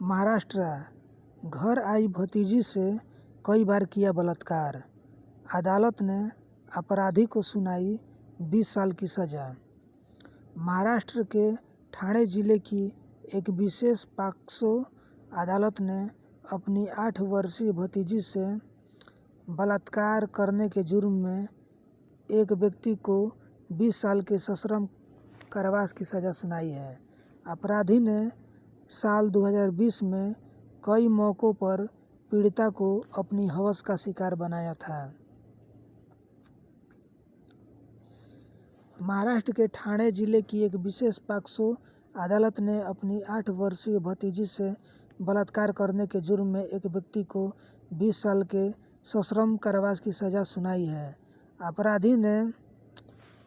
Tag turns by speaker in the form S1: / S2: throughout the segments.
S1: महाराष्ट्र: घर आई भतीजी से कई बार किया बलात्कार, अदालत ने अपराधी को सुनाई 20 साल की सजा। महाराष्ट्र के ठाणे जिले की एक विशेष पॉक्सो अदालत ने अपनी 8 वर्षीय भतीजी से बलात्कार करने के जुर्म में एक व्यक्ति को 20 साल के सश्रम कारावास की सजा सुनाई है। अपराधी ने साल 2020 में कई मौक़ों पर पीड़िता को अपनी हवस का शिकार बनाया था। महाराष्ट्र के ठाणे जिले की एक विशेष पॉक्सो अदालत ने अपनी 8 वर्षीय भतीजी से बलात्कार करने के जुर्म में एक व्यक्ति को 20 साल के सश्रम कारावास की सजा सुनाई है। अपराधी ने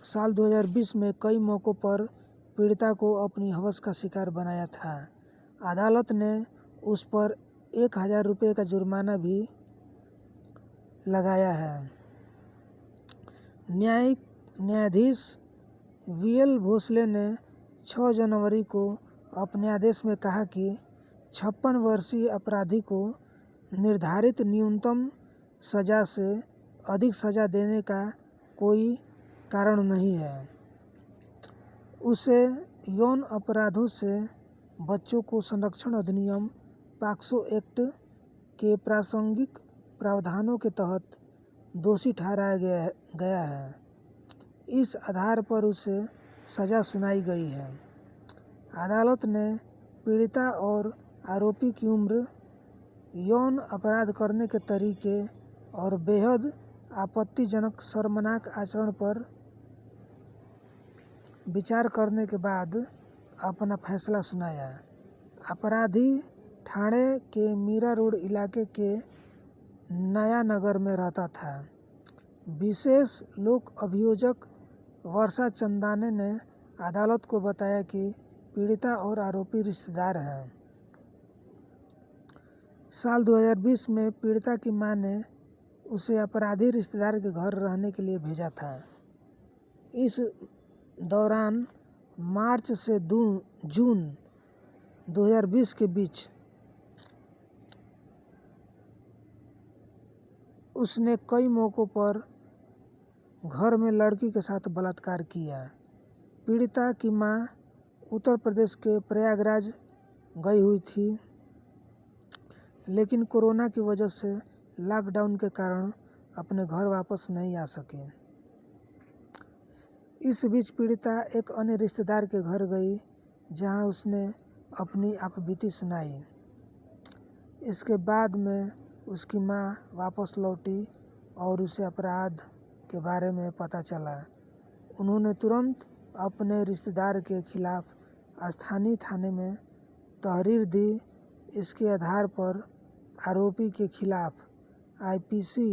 S1: साल 2020 में कई मौक़ों पर पीड़िता को अपनी हवस का शिकार बनाया था। अदालत ने उस पर 1000 रुपये का जुर्माना भी लगाया है। न्यायाधीश वीएल भोसले ने 6 जनवरी को अपने आदेश में कहा कि 56 वर्षीय अपराधी को निर्धारित न्यूनतम सज़ा से अधिक सज़ा देने का कोई कारण नहीं है। उसे यौन अपराधों से बच्चों को संरक्षण अधिनियम पॉक्सो एक्ट के प्रासंगिक प्रावधानों के तहत दोषी ठहराया गया है। इस आधार पर उसे सज़ा सुनाई गई है। अदालत ने पीड़िता और आरोपी की उम्र, यौन अपराध करने के तरीके और बेहद आपत्तिजनक शर्मनाक आचरण पर विचार करने के बाद अपना फैसला सुनाया। अपराधी ठाणे के मीरा रोड इलाके के नया नगर में रहता था। विशेष लोक अभियोजक वर्षा चंदाने ने अदालत को बताया कि पीड़िता और आरोपी रिश्तेदार हैं। साल 2020 में पीड़िता की मां ने उसे अपराधी रिश्तेदार के घर रहने के लिए भेजा था। इस दौरान मार्च से जून 2020 के बीच उसने कई मौक़ों पर घर में लड़की के साथ बलात्कार किया। पीड़िता की मां उत्तर प्रदेश के प्रयागराज गई हुई थी, लेकिन कोरोना की वजह से लॉकडाउन के कारण अपने घर वापस नहीं आ सके। इस बीच पीड़िता एक अन्य रिश्तेदार के घर गई, जहां उसने अपनी आपबीती सुनाई। इसके बाद में उसकी मां वापस लौटी और उसे अपराध के बारे में पता चला। उन्होंने तुरंत अपने रिश्तेदार के खिलाफ स्थानीय थाने में तहरीर दी। इसके आधार पर आरोपी के खिलाफ आईपीसी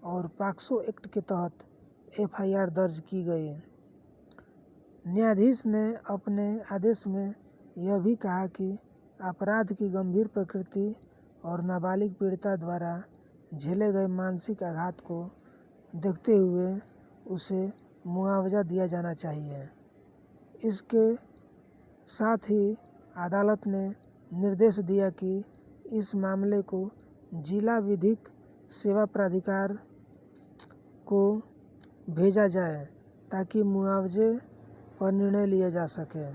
S1: और पॉक्सो एक्ट के तहत एफआईआर दर्ज की गई। न्यायाधीश ने अपने आदेश में यह भी कहा कि अपराध की गंभीर प्रकृति और नाबालिग पीड़िता द्वारा झेले गए मानसिक आघात को देखते हुए उसे मुआवजा दिया जाना चाहिए। इसके साथ ही अदालत ने निर्देश दिया कि इस मामले को जिला विधिक सेवा प्राधिकार को भेजा जाए ताकि मुआवजे पर निर्णय लिया जा सके।